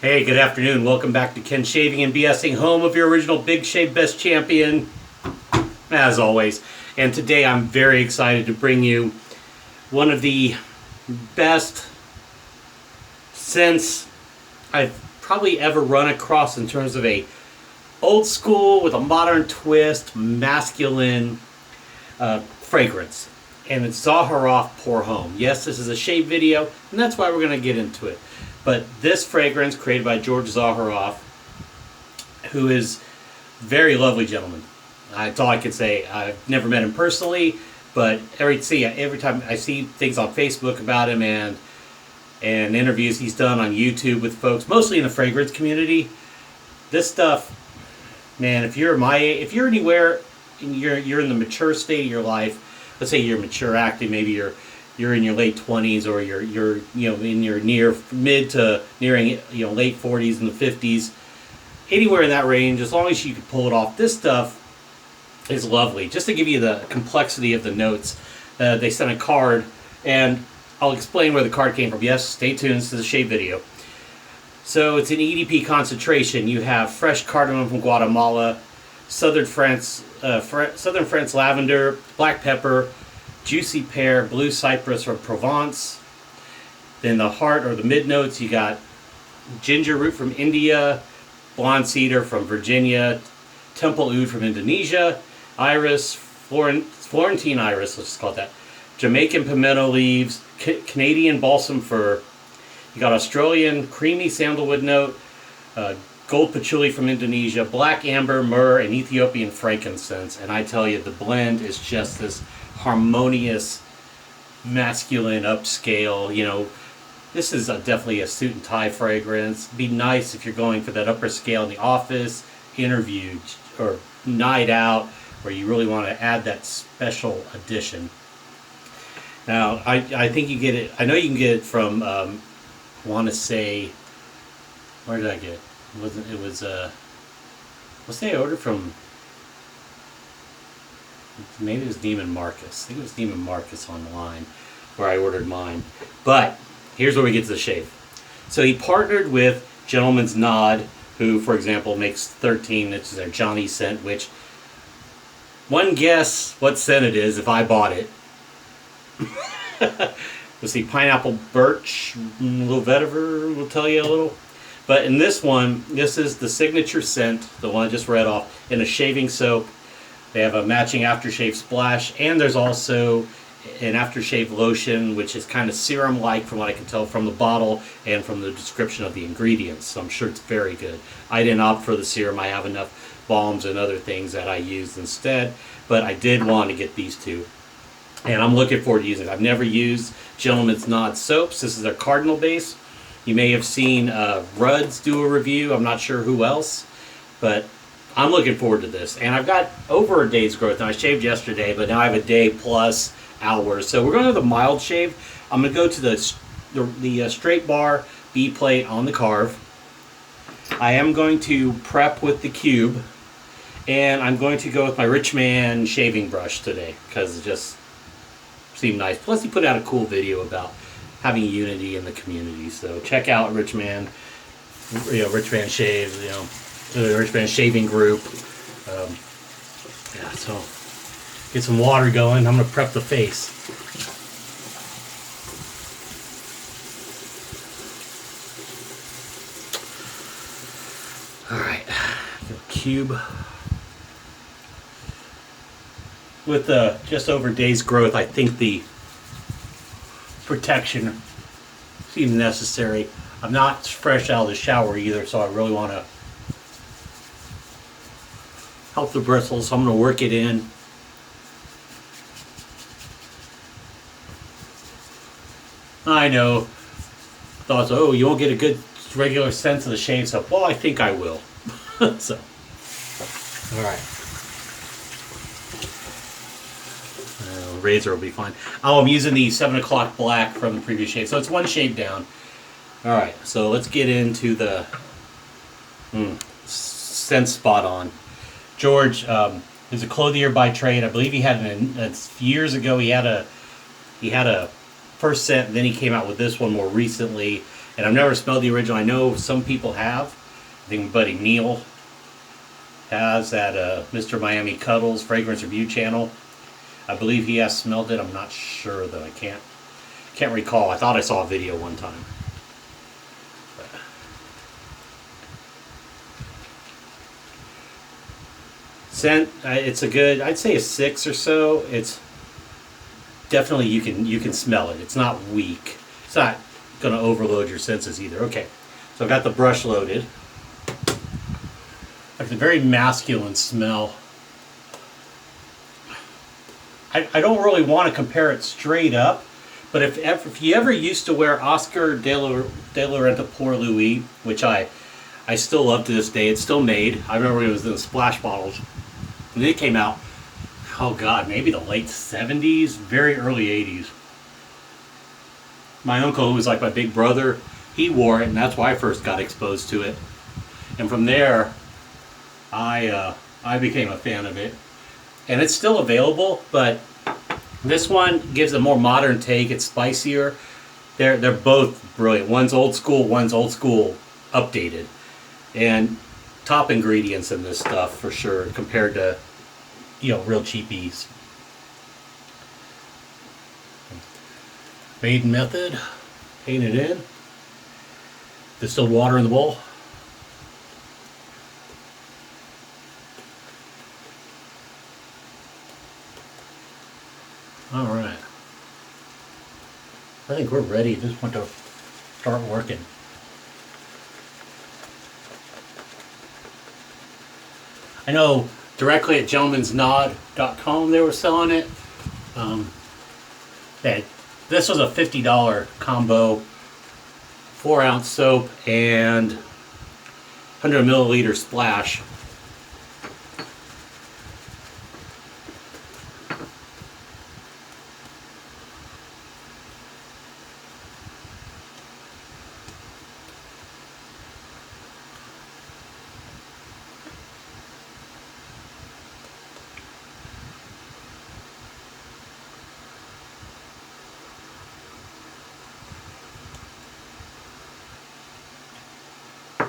Hey, good afternoon. Welcome back to Ken Shaving and BSing, home of your original Big Shave Best Champion, as always. And today I'm very excited to bring you one of the best scents I've probably ever run across in terms of a old school with a modern twist, masculine fragrance. And it's Zaharoff Pour Home. Yes, this is a shave video, and that's why we're going to get into it. But this fragrance, created by George Zaharoff, who is a very lovely gentleman. That's all I can say. I've never met him personally, but every time I see things on Facebook about him and interviews he's done on YouTube with folks, mostly in the fragrance community, this stuff, man, if you're anywhere, and you're in the mature state of your life, let's say you're mature acting, maybe you're in your late 20s, or you're in your mid to nearing late 40s and the 50s, anywhere in that range, as long as you can pull it off, this stuff is lovely. Just to give you the complexity of the notes, they sent a card, and I'll explain where the card came from. Yes, stay tuned. This is a shave video. So it's an EDP concentration. You have fresh cardamom from Guatemala, southern France lavender, black pepper, juicy pear, blue cypress from Provence. Then the heart or the mid notes, you got ginger root from India, blonde cedar from Virginia, temple oud from Indonesia, iris, Florentine iris, let's just call it that, Jamaican pimento leaves, Canadian balsam fir. You got Australian creamy sandalwood note, gold patchouli from Indonesia, black amber, myrrh, and Ethiopian frankincense. And I tell you, the blend is just this harmonious, masculine, upscale. This is definitely a suit and tie fragrance. Be nice if you're going for that upper scale in the office, interview, or night out, where you really want to add that special addition. Now, I think you get it. I know you can get it from. I want to say, where did I get it? Let's say I ordered from. Maybe it was Neiman Marcus. I think it was Neiman Marcus online where I ordered mine. But here's where we get to the shave. So he partnered with Gentleman's Nod, who, for example, makes 13. This is their Johnny scent, which one guess what scent it is if I bought it. Let's see, pineapple birch, a little vetiver will tell you a little. But in this one, this is the signature scent, the one I just read off, in a shaving soap. They have a matching aftershave splash, and there's also an aftershave lotion, which is kind of serum-like from what I can tell from the bottle and from the description of the ingredients. So I'm sure it's very good. I didn't opt for the serum. I have enough balms and other things that I used instead, but I did want to get these two. And I'm looking forward to using it. I've never used Gentleman's Nod soaps. This is their Cardinal base. You may have seen Rudd's do a review. I'm not sure who else, but I'm looking forward to this. And I've got over a day's growth. Now, I shaved yesterday, but now I have a day plus hours. So we're going to have the mild shave. I'm going to go to the straight bar B plate on the carve. I am going to prep with the cube. And I'm going to go with my Rich Man shaving brush today, because it just seemed nice. Plus, he put out a cool video about having unity in the community. So check out Rich Man, Rich Man Shaves, the Rich Man Shaving Group. So get some water going. I'm going to prep the face. All right, cube. With just over a day's growth, I think the protection seems necessary. I'm not fresh out of the shower either, so I really want to help the bristles, so I'm going to work it in. I know. Thoughts, oh, you won't get a good regular sense of the shave soap. Well, I think I will. So, all right. Razor will be fine. Oh, I'm using the 7 o'clock black from the previous shave, so it's one shade down. All right, so let's get into the scent spot on. George is a clothier by trade. I believe he had years ago. He had a first scent, and then he came out with this one more recently. And I've never smelled the original. I know some people have. I think my buddy Neil has at Mr. Miami Cuddles Fragrance Review channel. I believe he has smelled it. I'm not sure though. I can't recall. I thought I saw a video one time. Scent, it's a good, I'd say a 6 or so. It's definitely, you can smell it. It's not weak. It's not going to overload your senses either. Okay, so I've got the brush loaded. Like a very masculine smell. I don't really want to compare it straight up, but if you ever used to wear Oscar de la Renta Pour Louis, which I still love to this day, it's still made. I remember it was in the splash bottles. And it came out, oh God, maybe the late 70s, very early 80s. My uncle, who was like my big brother, he wore it, and that's why I first got exposed to it. And from there, I became a fan of it. And it's still available, but this one gives a more modern take. It's spicier. They're both brilliant. One's old school updated. And top ingredients in this stuff for sure compared to, you know, real cheapies. Maiden method, paint it in. Distilled water in the bowl. All right. I think we're ready. Just want to start working. I know directly at gentlemansnod.com they were selling it. This was a $50 combo, 4-ounce soap and 100 milliliter splash.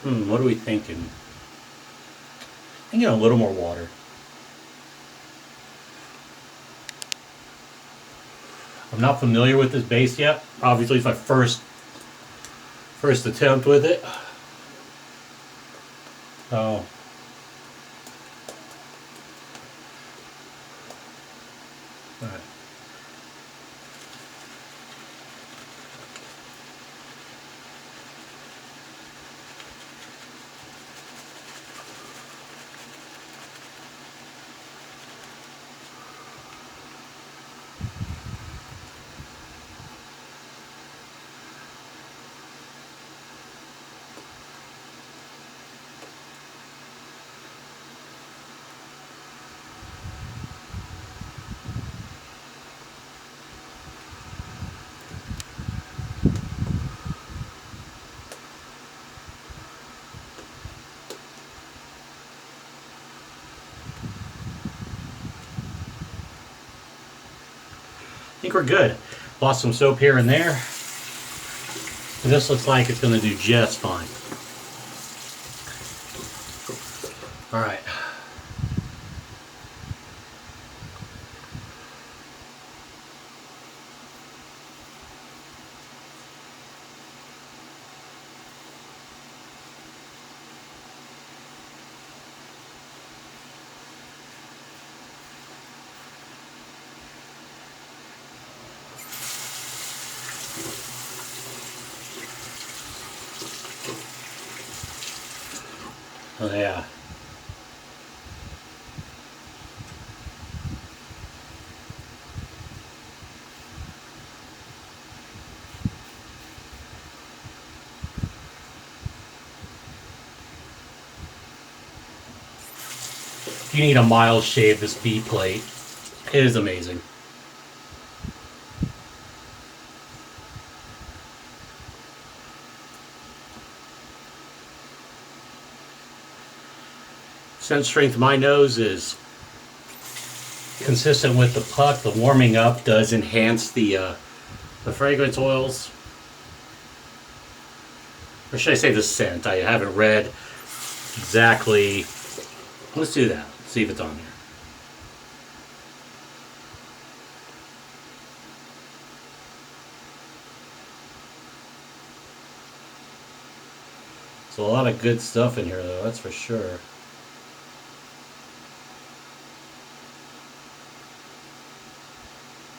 What are we thinking? Thinking a little more water. I'm not familiar with this base yet. Obviously, it's my first attempt with it. So, all right. I think we're good. Lost some soap here and there. This looks like it's going to do just fine. All right. Oh yeah. If you need a mild shave, this B plate, it is amazing. Scent strength of my nose is consistent with the puck. The warming up does enhance the fragrance oils. Or should I say the scent? I haven't read exactly. Let's do that. See if it's on here. So a lot of good stuff in here, though. That's for sure.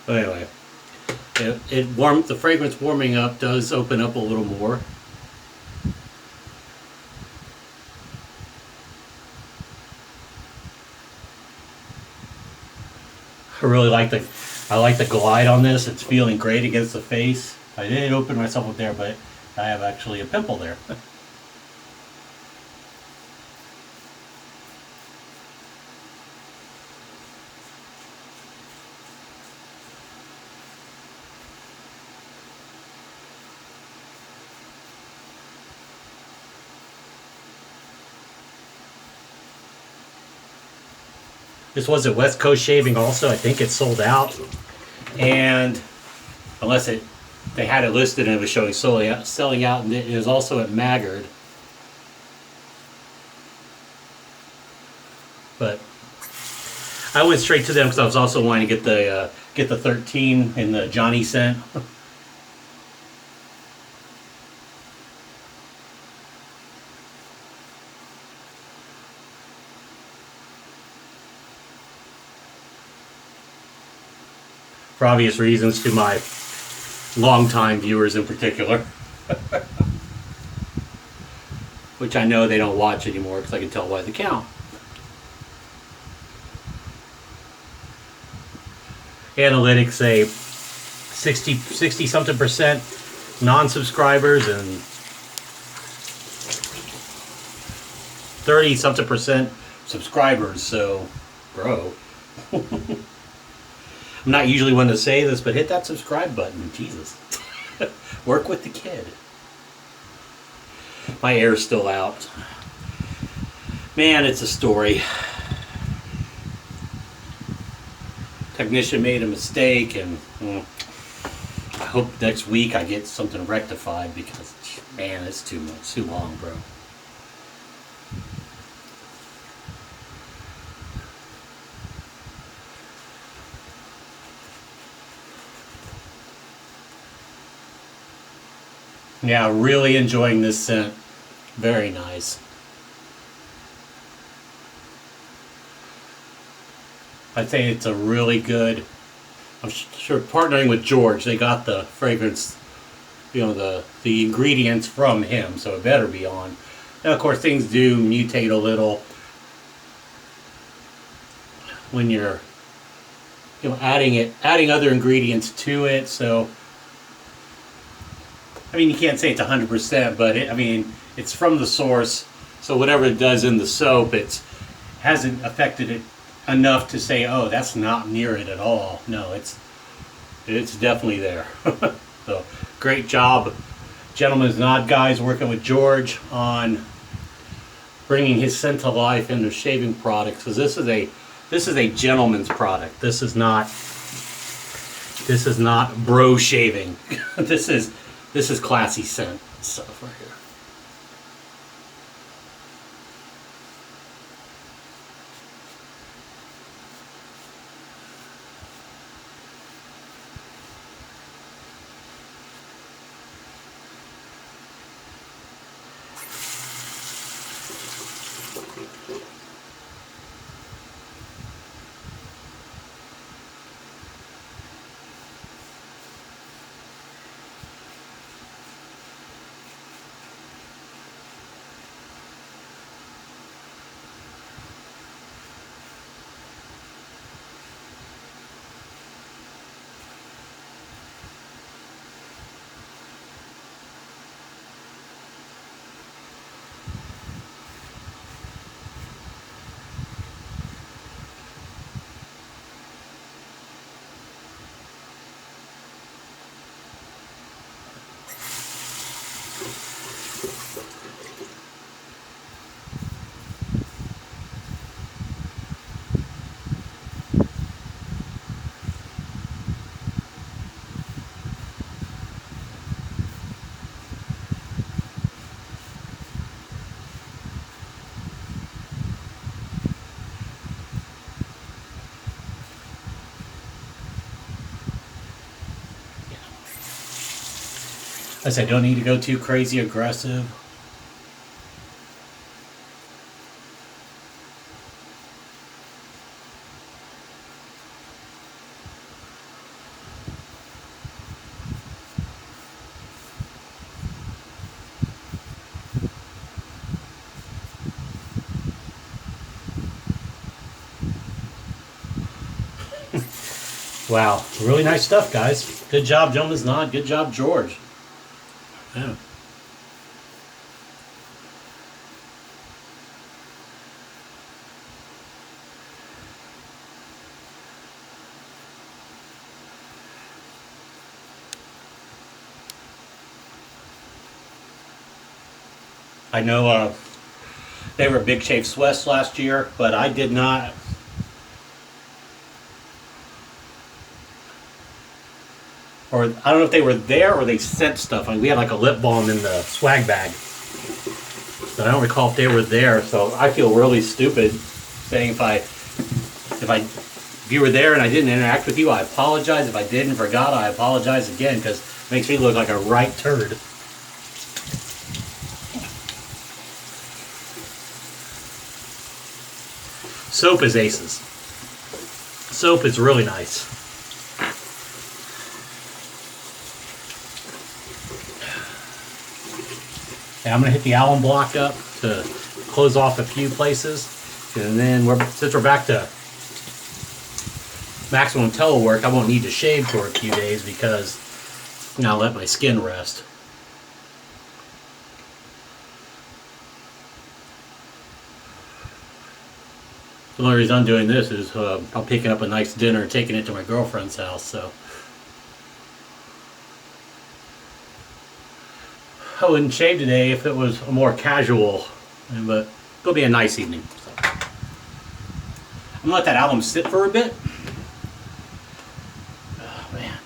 But anyway, the fragrance warming up does open up a little more. I really like the glide on this. It's feeling great against the face. I didn't open myself up there, but I have actually a pimple there. This was at West Coast Shaving also. I think it's sold out. And unless they had it listed and it was showing selling out, and it is also at Maggard. But I went straight to them because I was also wanting to get the 13 in the Johnny scent. For obvious reasons, to my longtime viewers in particular. Which I know they don't watch anymore because I can tell by the count. Analytics say 60 something percent non-subscribers and 30 something percent subscribers. So, bro. I'm not usually one to say this, but hit that subscribe button. Jesus. Work with the kid. My air's still out. Man, it's a story. Technician made a mistake, and I hope next week I get something rectified because, man, it's too long, bro. Yeah, really enjoying this scent. Very nice. I'd say it's a really good. I'm sure partnering with George, they got the fragrance, the ingredients from him, so it better be on. Now, of course, things do mutate a little when you're, adding other ingredients to it. So, I mean, you can't say it's 100%, but it's from the source. So whatever it does in the soap, it hasn't affected it enough to say, oh, that's not near it at all. No, it's definitely there. So great job, Gentleman's Nod guys, working with George on bringing his scent to life in their shaving products. Because this is a gentleman's product. This is not bro shaving. This is classy scent stuff right here. I said, don't need to go too crazy aggressive. Wow, really nice stuff, guys. Good job, Gentleman's Nod. Good job, George. Yeah. I know they were Big Chafes West last year, but I did not. Or I don't know if they were there or they sent stuff. I mean, we had like a lip balm in the swag bag. But I don't recall if they were there, so I feel really stupid saying if you were there and I didn't interact with you, I apologize. If I did and forgot, I apologize again, because it makes me look like a right turd. Soap is aces. Soap is really nice. And I'm going to hit the alum block up to close off a few places. And then since we're back to maximum telework, I won't need to shave for a few days because I'll let my skin rest. The only reason I'm doing this is I'm picking up a nice dinner and taking it to my girlfriend's house, so I wouldn't shave today if it was a more casual, but it'll be a nice evening. So I'm gonna let that album sit for a bit. Oh man,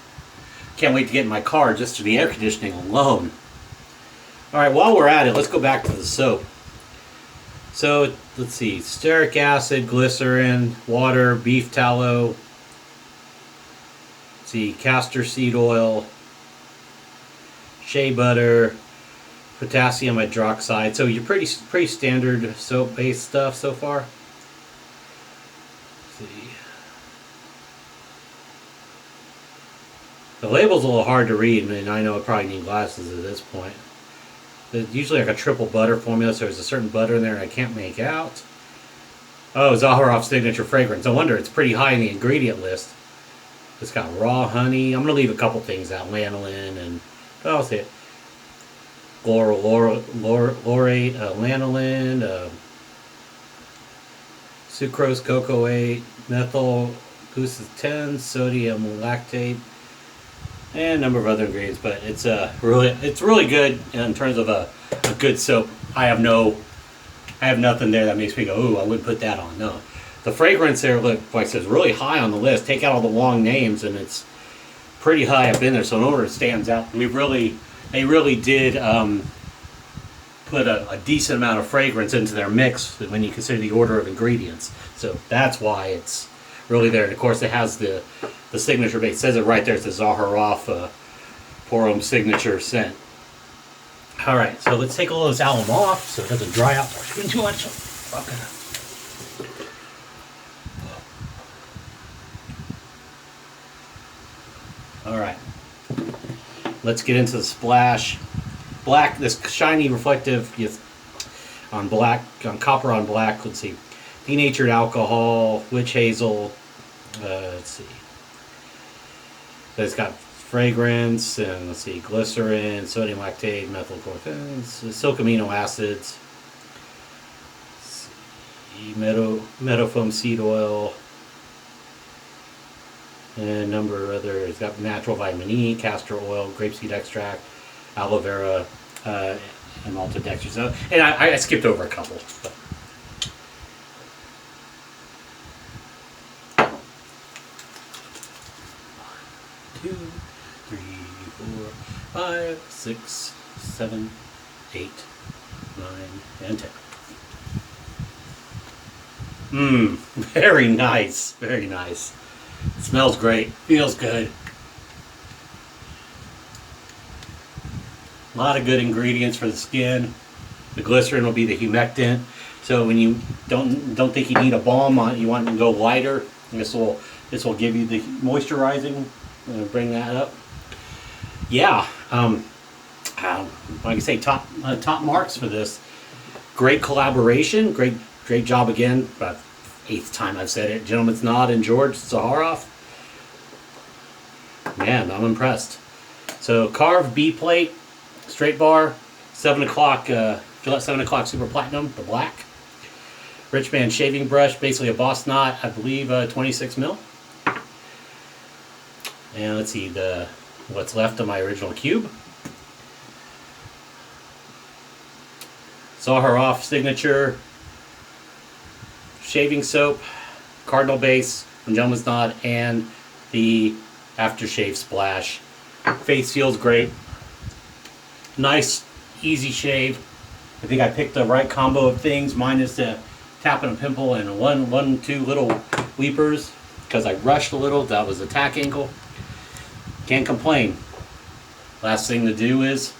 can't wait to get in my car just for the air conditioning alone. All right, while we're at it, let's go back to the soap. So let's see, stearic acid, glycerin, water, beef tallow, let's see, castor seed oil, shea butter, potassium hydroxide. So you're pretty standard soap-based stuff so far. Let's see. The label's a little hard to read, and I know I probably need glasses at this point. It's usually like a triple butter formula, so there's a certain butter in there I can't make out. Oh, Zaharoff signature fragrance. No wonder it's pretty high in the ingredient list. It's got raw honey. I'm going to leave a couple things out. Lanolin and what else? Laurate, lanolin, sucrose, cocoate, methyl glucose 10, sodium lactate, and a number of other ingredients. But it's really good in terms of a good soap. I have nothing there that makes me go, ooh, I wouldn't put that on. No, the fragrance there, look, like I said, is really high on the list. Take out all the long names, and it's pretty high up in there. So no wonder it stands out. They really did put a decent amount of fragrance into their mix when you consider the order of ingredients. So that's why it's really there. And of course, it has the signature base. It says it right there. It's the Zaharoff Porum signature scent. All right, so let's take all this alum off so it doesn't dry out too much. Okay. All right, let's get into the splash. Black, this shiny reflective on copper on black. Let's see, denatured alcohol, witch hazel. Let's see, it's got fragrance, and let's see, glycerin, sodium lactate, methyl silk amino acids, meadowfoam seed oil, and a number of other. It's got natural vitamin E, castor oil, grapeseed extract, aloe vera, and maltodextrin. So, and I skipped over a couple. But. 2, 3, 4, 5, 6, 7, 8, 9, and 10. Very nice. Very nice. It smells great. Feels good. A lot of good ingredients for the skin. The glycerin will be the humectant. So when you don't think you need a balm on it, you want it to go lighter. This will give you the moisturizing. I'm gonna bring that up. Yeah, like I say, top marks for this. Great collaboration. Great job again. About 8th time I've said it. Gentleman's Nod and George Zaharoff. Man, I'm impressed. So carved B plate, straight bar, 7 o'clock, Gillette 7 o'clock Super Platinum, the black. Rich Man shaving brush, basically a Boss Knot, I believe 26 mil. And let's see what's left of my original cube. Zaharoff signature shaving soap, Cardinal base from Gentleman's Nod, and the aftershave splash. Face feels great. Nice, easy shave. I think I picked the right combo of things, minus the tapping a pimple and two little weepers, because I rushed a little. That was a tack angle. Can't complain. Last thing to do is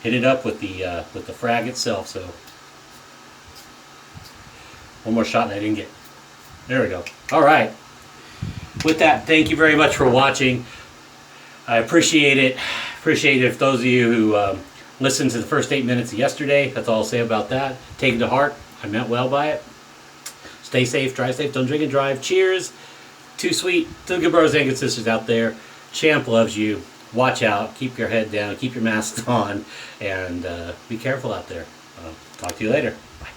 hit it up with the frag itself. So one more shot and I didn't get. There we go. All right. With that, thank you very much for watching. I appreciate it. Appreciate it if those of you who listened to the first 8 minutes of yesterday. That's all I'll say about that. Take it to heart. I meant well by it. Stay safe, drive safe, don't drink and drive. Cheers. Too sweet to the good brothers and good sisters out there. Champ loves you. Watch out. Keep your head down. Keep your mask on. And be careful out there. Talk to you later. Bye.